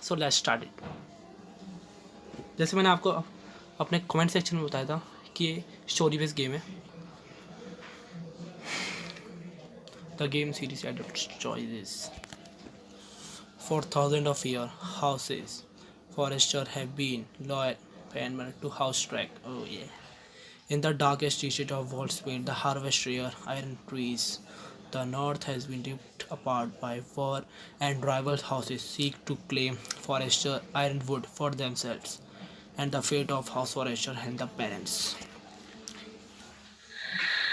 So let's start it. जैसे मैंने आपको अपने कमेंट सेक्शन में बताया था कि ये स्टोरी बेस्ड गेम है। The game series adopts choices. For thousands of years, houses, foresters have been loyal penmen to house track. Oh yeah. In the darkest reaches of Wall Street, the harvest rare iron trees. The North has been ripped apart by war, and rival houses seek to claim forester ironwood for themselves. And the fate of House Forester and the parents.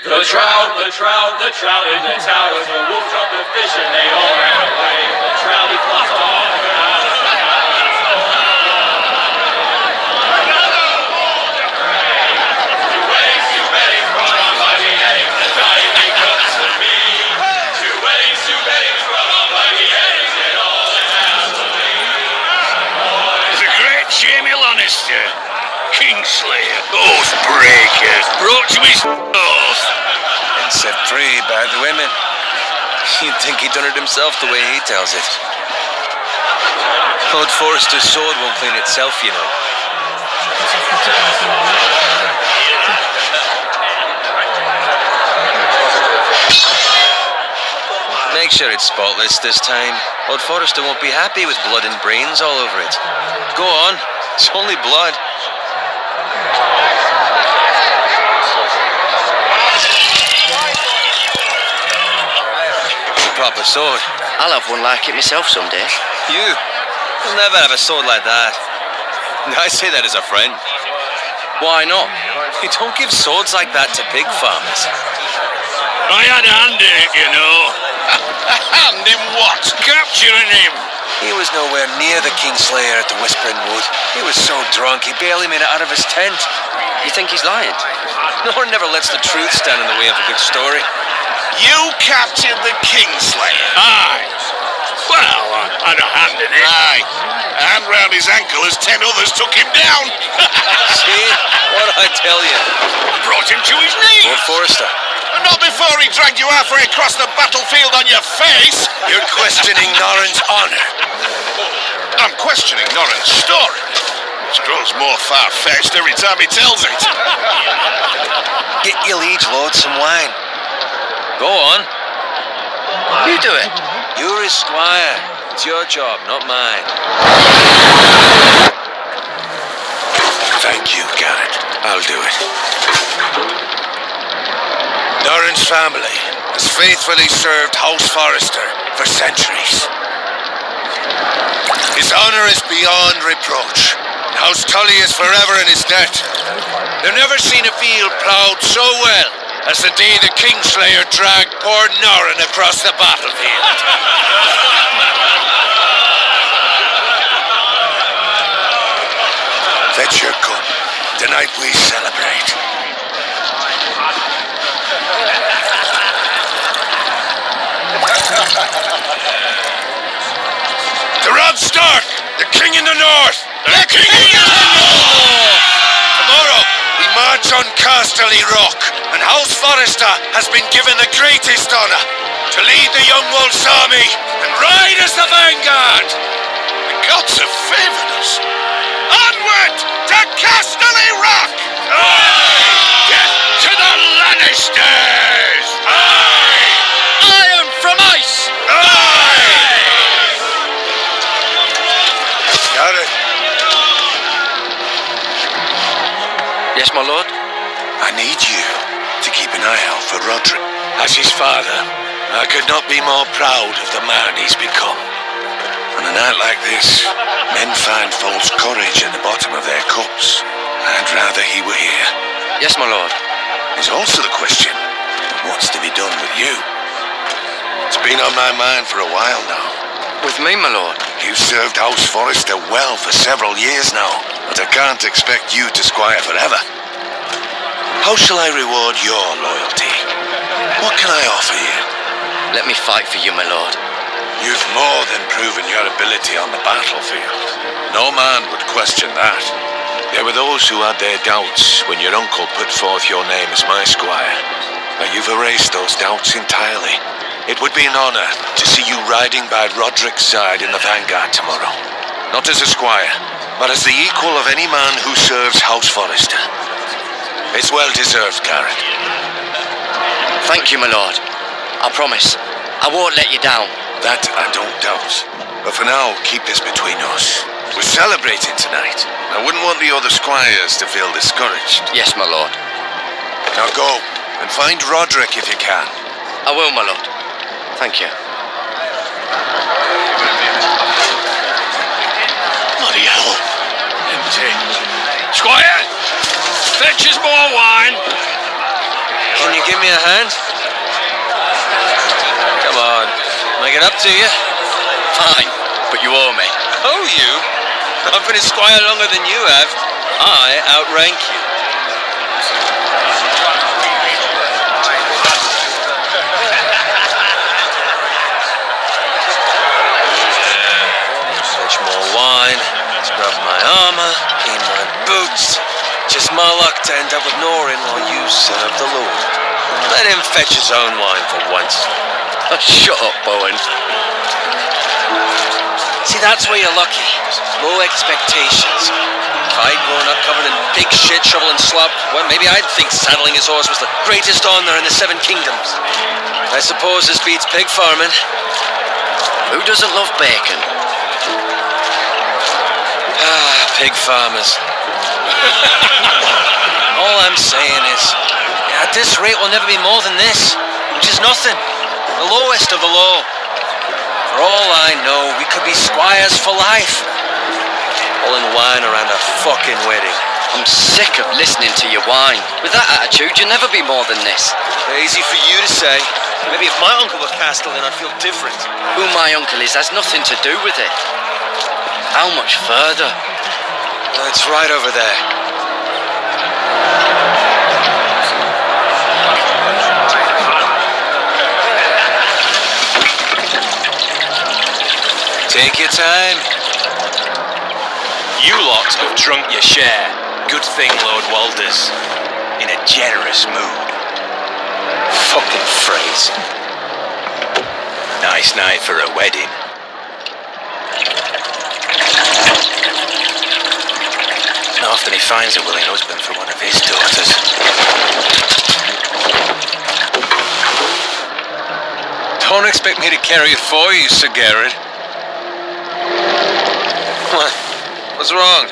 The trout in the towers, the wolf dropped the fish and they all ran away. The trout he flopped off. Two weddings brought on by beheadings, the dying make up to me. Two weddings brought on by beheadings, and all that has to leave. The great Jamie Lannister, Kingslayer, Oathbreaker, brought to his oath. And set free by the women. You'd think he'd done it himself the way he tells it. Lord Forrester's sword won't clean itself, you know. Make sure it's spotless this time. Lord Forrester won't be happy with blood and brains all over it. Go on, it's only blood. Proper sword. I'll have one like it myself someday. You'll never have a sword like that. I say that as a friend. Why not? You don't give swords like that to pig farmers. I had a hand in it, you know. A hand in what? Capturing him. He was nowhere near the Kingslayer at the Whispering Wood. He was so drunk he barely made it out of his tent. You think he's lying? No one never lets the truth stand in the way of a good story. You captured the Kingslayer? Aye. Well, I had a hand in it. Aye. A hand round his ankle as 10 others took him down. See? What'd I tell you? Brought him to his knees. Lord Forrester. And not before he dragged you halfway across the battlefield on your face. You're questioning Norrin's honor. I'm questioning Norrin's story. It grows more far-fetched every time he tells it. Get your liege lord some wine. Go on. You do it. You're his squire. It's your job, not mine. Thank you, Garrett. I'll do it. Norrin's family has faithfully served House Forrester for centuries. His honor is beyond reproach. House Tully is forever in his debt. They've never seen a field ploughed so well as the day the Kingslayer dragged poor Norrin across the battlefield. Fetch your cup. Tonight we celebrate. To Robb Stark, the King in the North! The King in the North! Tomorrow, we march on Casterly Rock, and House Forrester has been given the greatest honor to lead the Young Wolf's army and ride as the vanguard. The gods have favored us. Onward to Casterly Rock! Aye! Death to the Lannisters! Aye! Iron from ice! Aye! Got it. Yes, my lord? I need you to keep an eye out for Roderick. As his father, I could not be more proud of the man he's become. On a night like this, men find false courage at the bottom of their cups. I'd rather he were here. Yes, my lord. There's also the question of what's to be done with you. It's been on my mind for a while now. With me, my lord? You've served House Forrester well for several years now, but I can't expect you to squire forever. How shall I reward your loyalty? What can I offer you? Let me fight for you, my lord. You've more than proven your ability on the battlefield. No man would question that. There were those who had their doubts when your uncle put forth your name as my squire. But you've erased those doubts entirely. It would be an honor to see you riding by Roderick's side in the vanguard tomorrow. not as a squire, but as the equal of any man who serves House Forrester. It's well deserved, Garrett. Thank you, my lord. I promise. I won't let you down. That I don't doubt. But for now, keep this between us. We're celebrating tonight. I wouldn't want the other squires to feel discouraged. Yes, my lord. Now go, and find Roderick if you can. I will, my lord. Thank you. Bloody hell. Empty. Squire, fetch us more wine. Can you give me a hand? Come on. Make it up to you. Fine, but you owe me. Oh, you? I've been a squire longer than you have. I outrank you. Fetch more wine, scrub my armor, clean my boots. Just my luck to end up with Norin while you serve the Lord. Let him fetch his own wine for once. Oh, shut up, Bowen. See, that's where you're lucky. Low expectations. Kite growing up covered in big shit, shovel and slop. Well, maybe I'd think saddling his horse was the greatest honour in the Seven Kingdoms. I suppose this beats pig farming. Who doesn't love bacon? Ah, pig farmers. All I'm saying is, at this rate we'll never be more than this, which is nothing. The lowest of the low. For all I know, we could be squires for life. Pulling wine around a fucking wedding. I'm sick of listening to your whine. With that attitude, you'll never be more than this. Easy for you to say. Maybe if my uncle were Castellan, I'd feel different. Who my uncle is has nothing to do with it. How much further? It's right over there. Take your time. You lot have drunk your share. Good thing, Lord Walder's in a generous mood. Fucking phrase. Nice night for a wedding. Not often he finds a willing husband for one of his daughters. Don't expect me to carry it for you, Sir Garrett. What? What's wrong?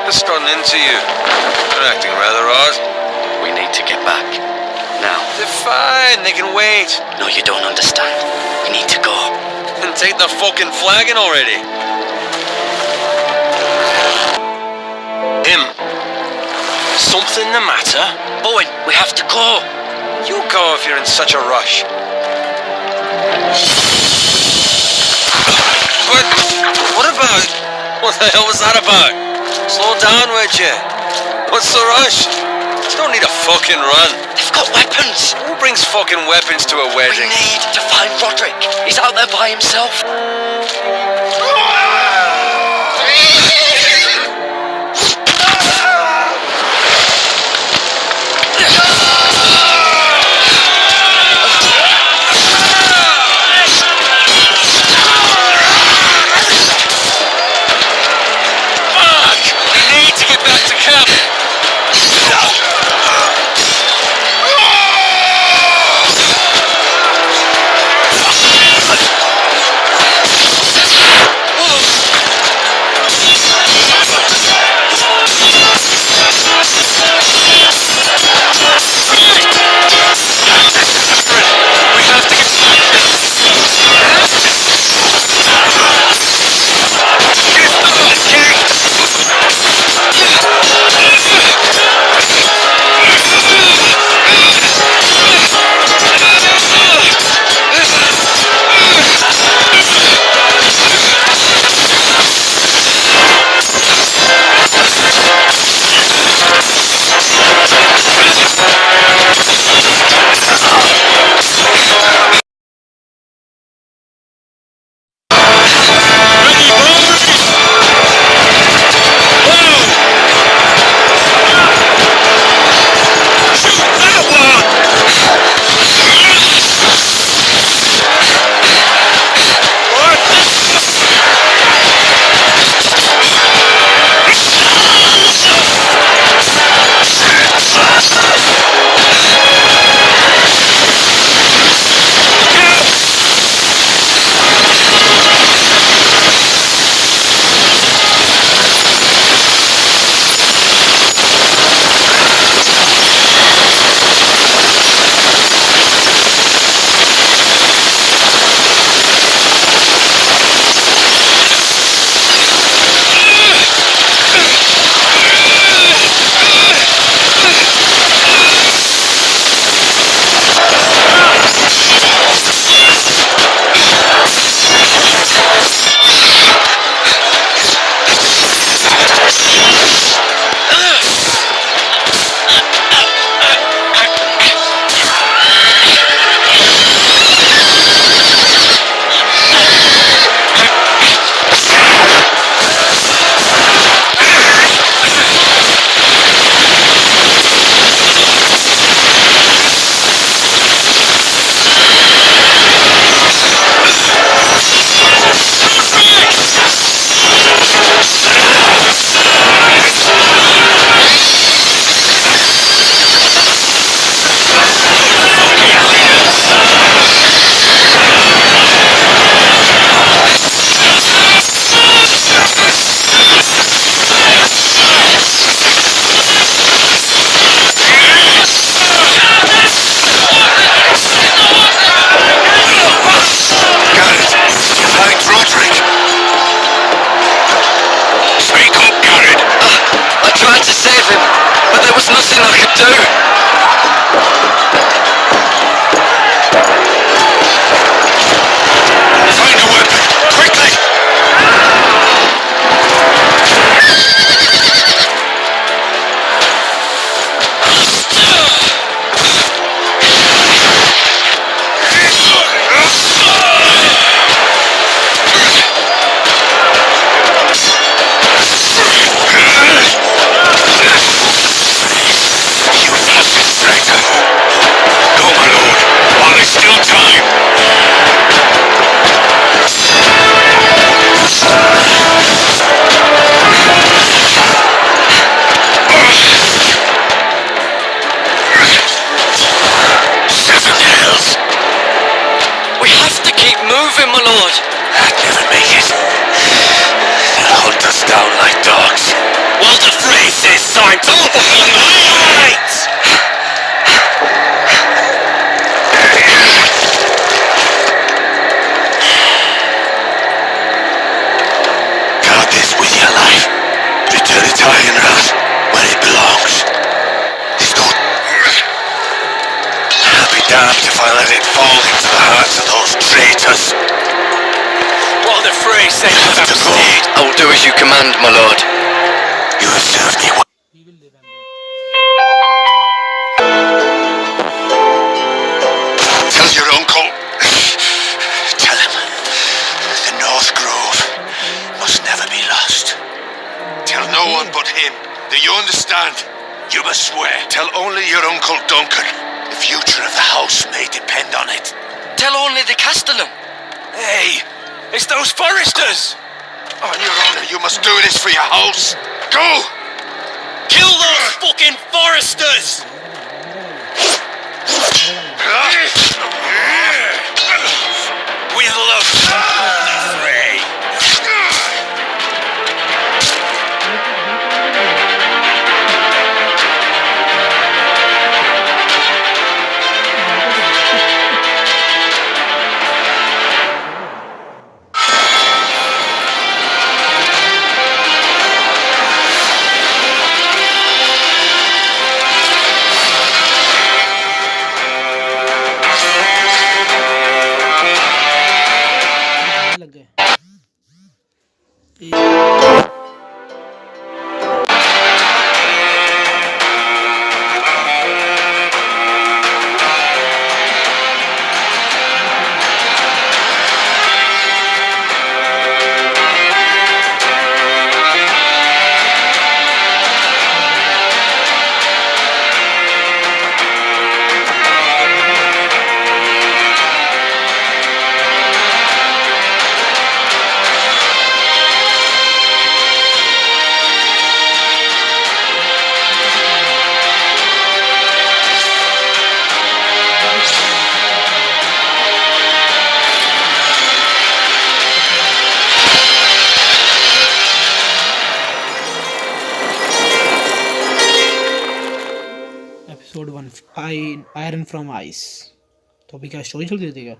What's gotten into you? You're acting rather odd. We need to get back. Now. They're fine, they can wait. No, you don't understand. We need to go. And take the fucking flagon already. Him. Something the matter? Bowen, we have to go. You go if you're in such a rush. What about? What the hell was that about? Slow down, would you? What's the rush? You don't need a fucking run. They've got weapons. Who brings fucking weapons to a We wedding? need to find Roderick. He's out there by himself. Whoa! was nothing I could do. Find a weapon, quickly! You fascist traitor! Go, my lord, while there's still time! Seven hells! We have to keep moving, my lord. I'd never make it. They'll hunt us down like dogs. Well, the phrase is time to fight! Guard this with your life. Return it to Ironrath, where it belongs. It's not... I'll be damned if I let it fall into the hands of those traitors. What the phrase says You have to go. I will do as you command, my lord. You have served me well. We will remember. Tell your uncle. Tell him. The North Grove must never be lost. Tell no one but him. Do you understand? You must swear. Tell only your Uncle Duncan. The future of the house may depend on it. Tell only the Castellan. Hey, it's those foresters! On your honor, you must do this for your house. Go! Kill those fucking foresters! With love, Ray. लग गए episode 1 iron from ice तो अभी क्या story चल रही देगा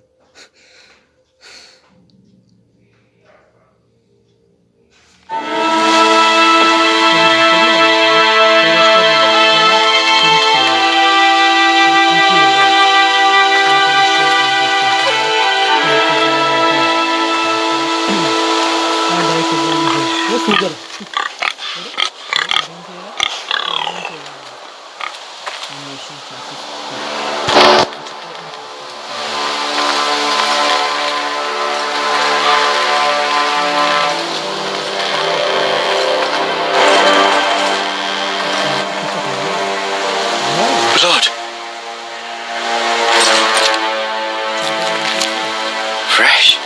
Blood. Fresh.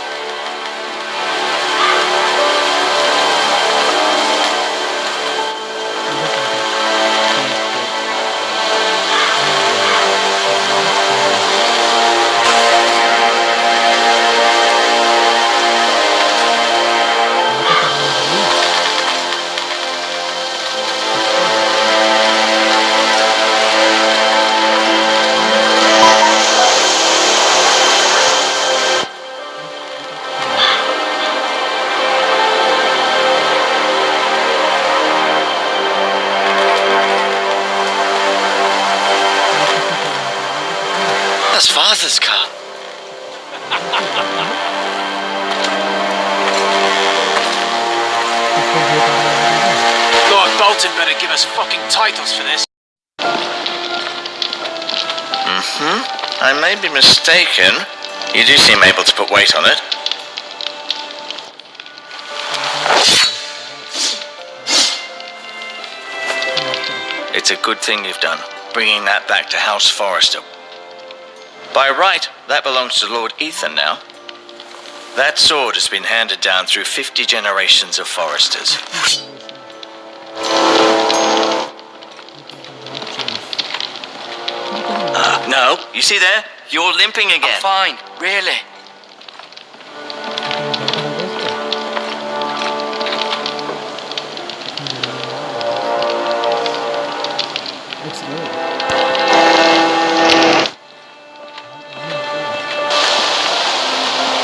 Bolton better give us fucking titles for this. I may be mistaken. You do seem able to put weight on it. It's a good thing you've done, bringing that back to House Forrester. By right, that belongs to Lord Ethan now. That sword has been handed down through 50 generations of Forresters. No, you see there? You're limping again. I'm fine, really.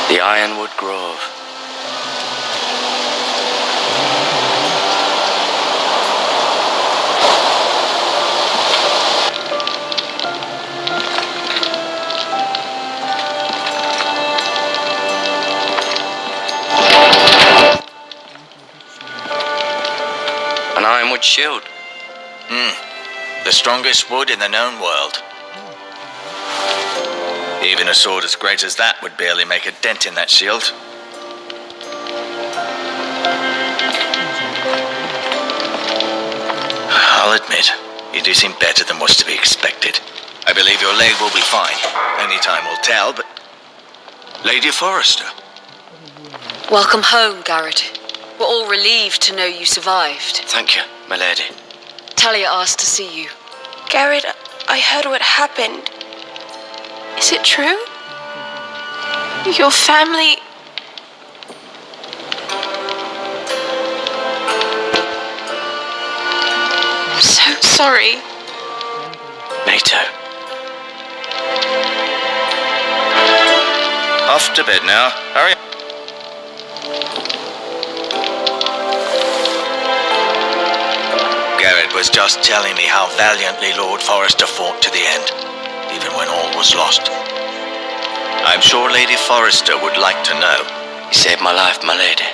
The Ironwood Grove. An ironwood shield. The strongest wood in the known world. Even a sword as great as that would barely make a dent in that shield. I'll admit, you do seem better than was to be expected. I believe your leg will be fine. Only time will tell, but... Lady Forrester. Welcome home, Garrett. We're all relieved to know you survived. Thank you, my lady. Talia asked to see you. Garrett, I heard what happened. Is it true? Your family... I'm so sorry. Me too. Off to bed now. Hurry. Garrett was just telling me how valiantly Lord Forrester fought to the end, even when all was lost. I'm sure Lady Forrester would like to know. You saved my life, my lady.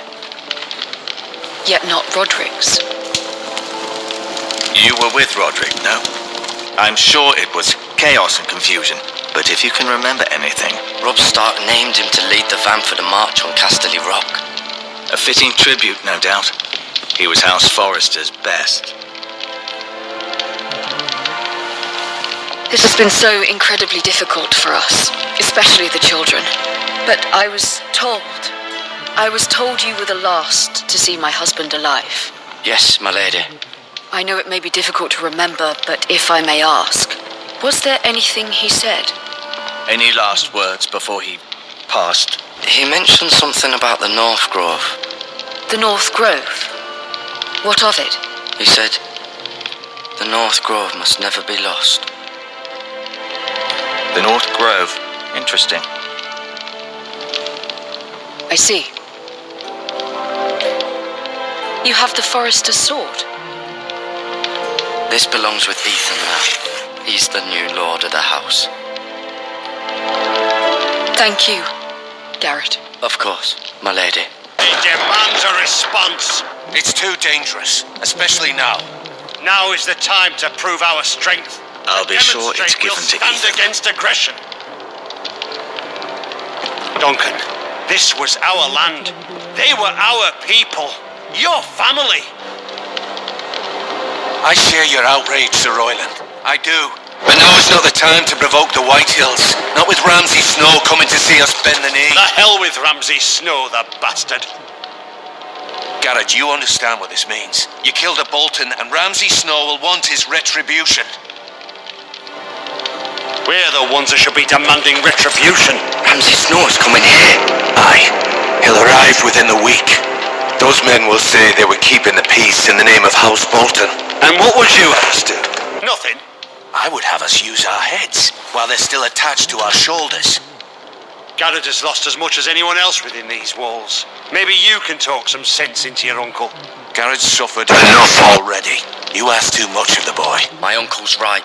Yet not Roderick's. You were with Roderick, no? I'm sure it was chaos and confusion, but if you can remember anything... Robb Stark named him to lead the van for the march on Casterly Rock. A fitting tribute, no doubt. He was House Forrester's best. This has been so incredibly difficult for us, especially the children. But I was told you were the last to see my husband alive. Yes, my lady. I know it may be difficult to remember, but if I may ask, was there anything he said? Any last words before he passed? He mentioned something about the North Grove. The North Grove? What of it? He said, the North Grove must never be lost. The North Grove. Interesting. I see. You have the Forrester's sword. This belongs with Ethan now. He's the new lord of the house. Thank you, Garrett. Of course, my lady. It demands a response. It's too dangerous, especially now. Now is the time to prove our strength. I'll be sure it's given to stand Ethan. against aggression. Duncan, this was our land. They were our people. Your family. I share your outrage, Sir Royland. I do. But now is not the time to provoke the Whitehills. Not with Ramsay Snow coming to see us bend the knee. The hell with Ramsay Snow, the bastard. Garrett, you understand what this means. You killed a Bolton and Ramsay Snow will want his retribution. We're the ones that should be demanding retribution. Ramsay Snow is coming here. Aye, he'll arrive within the week. Those men will say they were keeping the peace in the name of House Bolton. And what would you have us do? Nothing. I would have us use our heads while they're still attached to our shoulders. Garrett has lost as much as anyone else within these walls. Maybe you can talk some sense into your uncle. Garrett's suffered enough already. You ask too much of the boy. My uncle's right.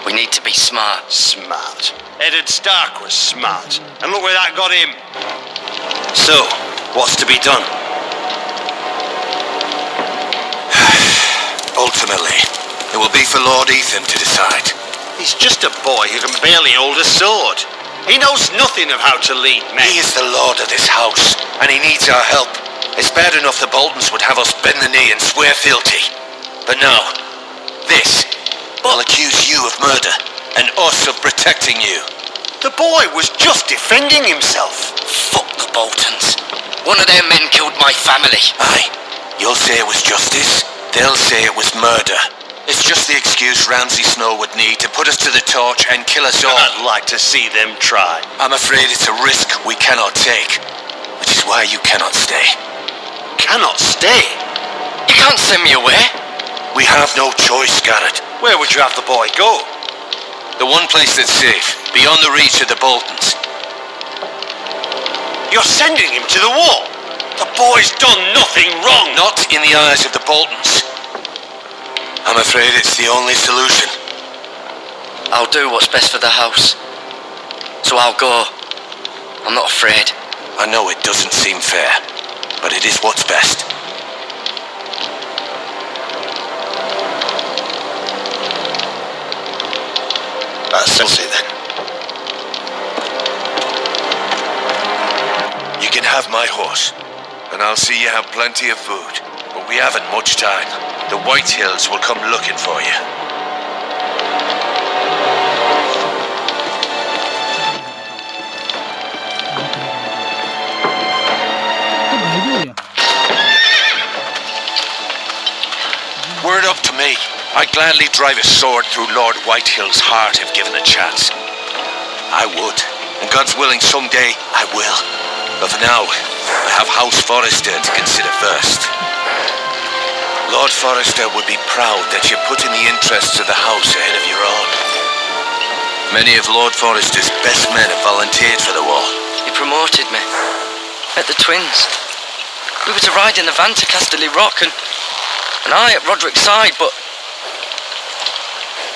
We need to be smart. Smart. Eddard Stark was smart. And look where that got him. So, what's to be done? Ultimately, it will be for Lord Ethan to decide. He's just a boy who can barely hold a sword. He knows nothing of how to lead men. He is the lord of this house, and he needs our help. It's bad enough the Boltons would have us bend the knee and swear fealty. But no, this will accuse you of murder, and us of protecting you. The boy was just defending himself. Fuck the Boltons. One of their men killed my family. Aye, you'll say it was justice, they'll say it was murder. It's just the excuse Ramsay Snow would need to put us to the torch and kill us all. I'd like to see them try. I'm afraid it's a risk we cannot take, which is why you cannot stay. Cannot stay? You can't send me away. We have no choice, Garrett. Where would you have the boy go? The one place that's safe, beyond the reach of the Boltons. You're sending him to the war? The boy's done nothing wrong. Not in the eyes of the Boltons. I'm afraid it's the only solution. I'll do what's best for the house. So I'll go. I'm not afraid. I know it doesn't seem fair, but it is what's best. That's Chelsea then. You can have my horse, and I'll see you have plenty of food. But we haven't much time. The White Hills will come looking for you. Word up to me. I'd gladly drive a sword through Lord Whitehill's heart if given a chance. I would, and God's willing someday I will. But for now, I have House Forrester to consider first. Lord Forrester would be proud that you're putting the interests of the house ahead of your own. Many of Lord Forrester's best men have volunteered for the war. He promoted me. At the Twins. We were to ride in the van to Casterly Rock and I at Roderick's side, but...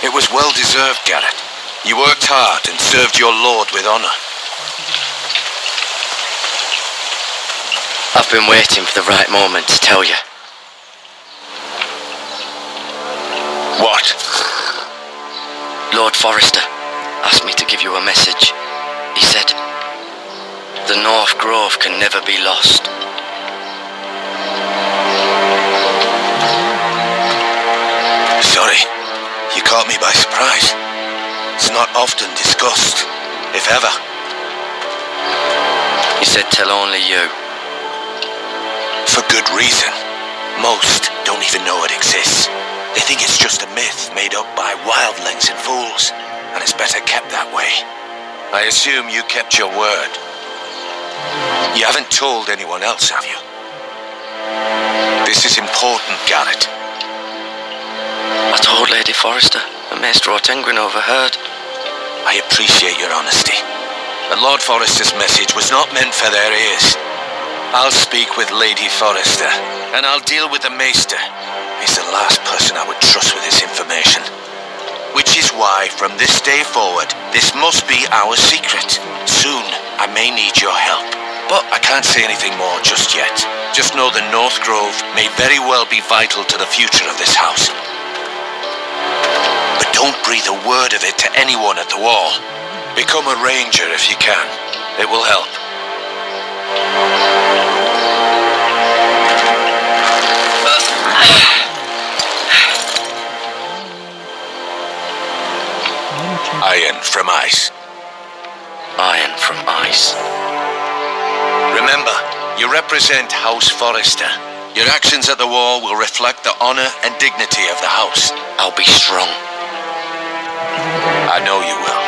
It was well deserved, Garrett. You worked hard and served your lord with honour. I've been waiting for the right moment to tell you. What? Lord Forrester asked me to give you a message. He said, the North Grove can never be lost. Sorry, you caught me by surprise. It's not often discussed, if ever. He said tell only you. For good reason. Most don't even know it exists. They think it's just a myth made up by wildlings and fools, and it's better kept that way. I assume you kept your word. You haven't told anyone else, have you? This is important, Garrett. I told Lady Forrester, and Maester Ortengrin overheard. I appreciate your honesty, but Lord Forrester's message was not meant for their ears. I'll speak with Lady Forrester, and I'll deal with the Maester. He's the last person I would trust with this information. Which is why, from this day forward, this must be our secret. Soon, I may need your help. But I can't say anything more just yet. Just know the North Grove may very well be vital to the future of this house. But don't breathe a word of it to anyone at the wall. Become a ranger if you can. It will help. Iron from ice. Iron from ice. Remember, you represent House Forrester. Your actions at the war will reflect the honor and dignity of the house. I'll be strong. I know you will.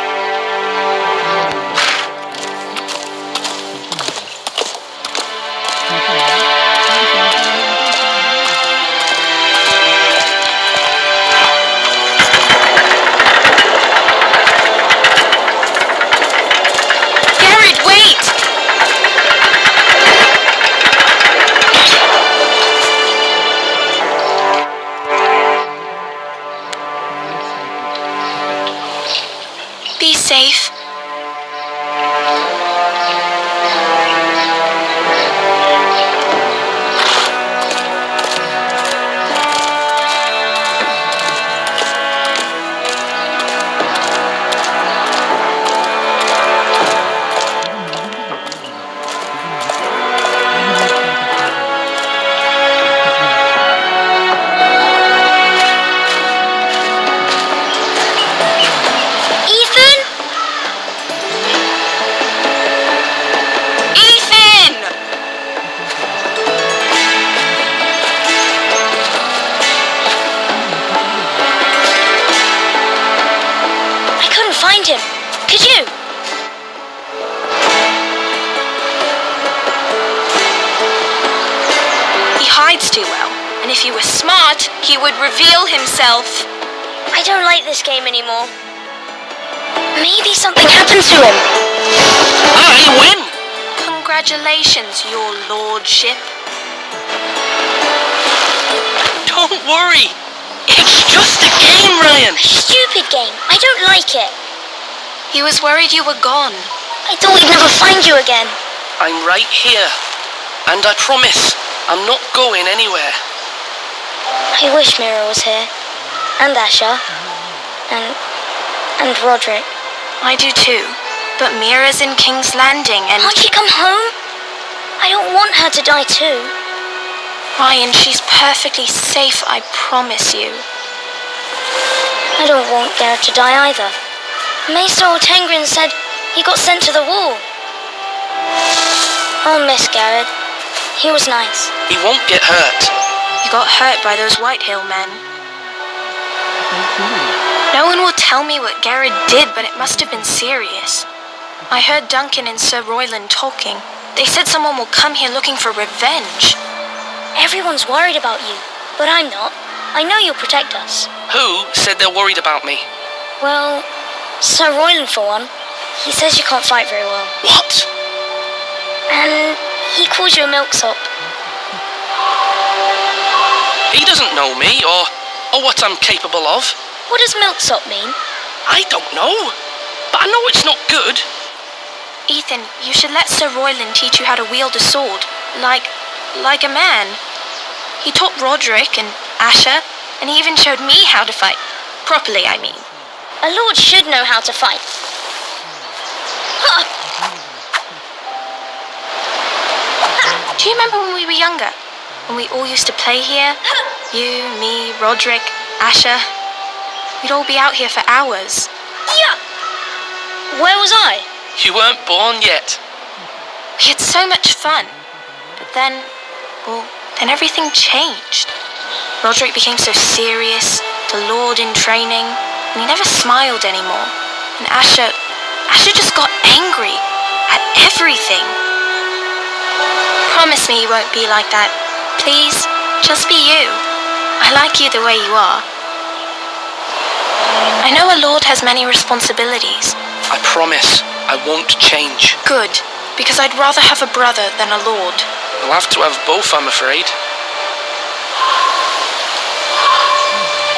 too well. And if you were smart, he would reveal himself. I don't like this game anymore. Maybe something happened to him. I win! Congratulations, your lordship. Don't worry. It's just a game, Ryan. Stupid game. I don't like it. He was worried you were gone. I thought we'd never find you again. I'm right here. And I promise, I'm not going anywhere. I wish Mira was here. And Asher. And Roderick. I do too. But Mira's in King's Landing and... Can't she come home? I don't want her to die too. Ryan, she's perfectly safe, I promise you. I don't want Garrett to die either. Maester Tengrin said he got sent to the war. I'll miss Garrett. He was nice. He won't get hurt. You got hurt by those Whitehill men. No one will tell me what Garrett did, but it must have been serious. I heard Duncan and Sir Royland talking. They said someone will come here looking for revenge. Everyone's worried about you, but I'm not. I know you'll protect us. Who said they're worried about me? Well, Sir Royland for one. He says you can't fight very well. What? And he calls you a milksop. He doesn't know me or what I'm capable of. What does milksop mean? I don't know, but I know it's not good. Ethan, you should let Sir Royland teach you how to wield a sword. Like a man. He taught Roderick and Asher, and he even showed me how to fight. Properly, I mean. A lord should know how to fight. Do you remember when we were younger? When we all used to play here? You, me, Roderick, Asher. We'd all be out here for hours. Yeah. Where was I? You weren't born yet. We had so much fun. But then everything changed. Roderick became so serious, the Lord in training, and he never smiled anymore. And Asher just got angry at everything. Promise me you won't be like that. Please, just be you. I like you the way you are. I know a lord has many responsibilities. I promise I won't change. Good, because I'd rather have a brother than a lord. We'll have to have both, I'm afraid.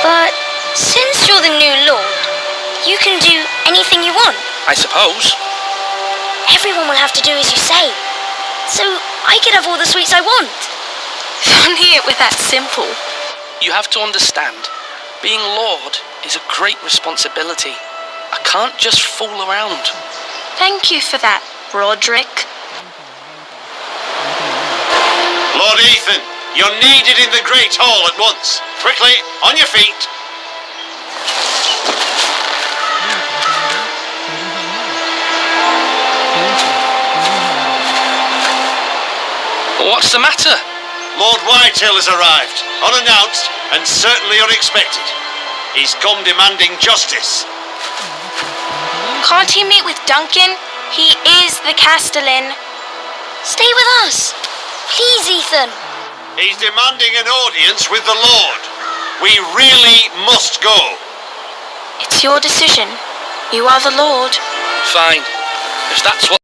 But since you're the new lord, you can do anything you want. I suppose. Everyone will have to do as you say. So I can have all the sweets I want. If only it were that simple. You have to understand, being lord is a great responsibility. I can't just fool around. Thank you for that, Roderick. Lord Ethan, you're needed in the Great Hall at once. Quickly, on your feet. What's the matter? Lord Whitehill has arrived, unannounced and certainly unexpected. He's come demanding justice. Can't he meet with Duncan? He is the Castellan. Stay with us. Please, Ethan. He's demanding an audience with the Lord. We really must go. It's your decision. You are the Lord. Fine. If that's what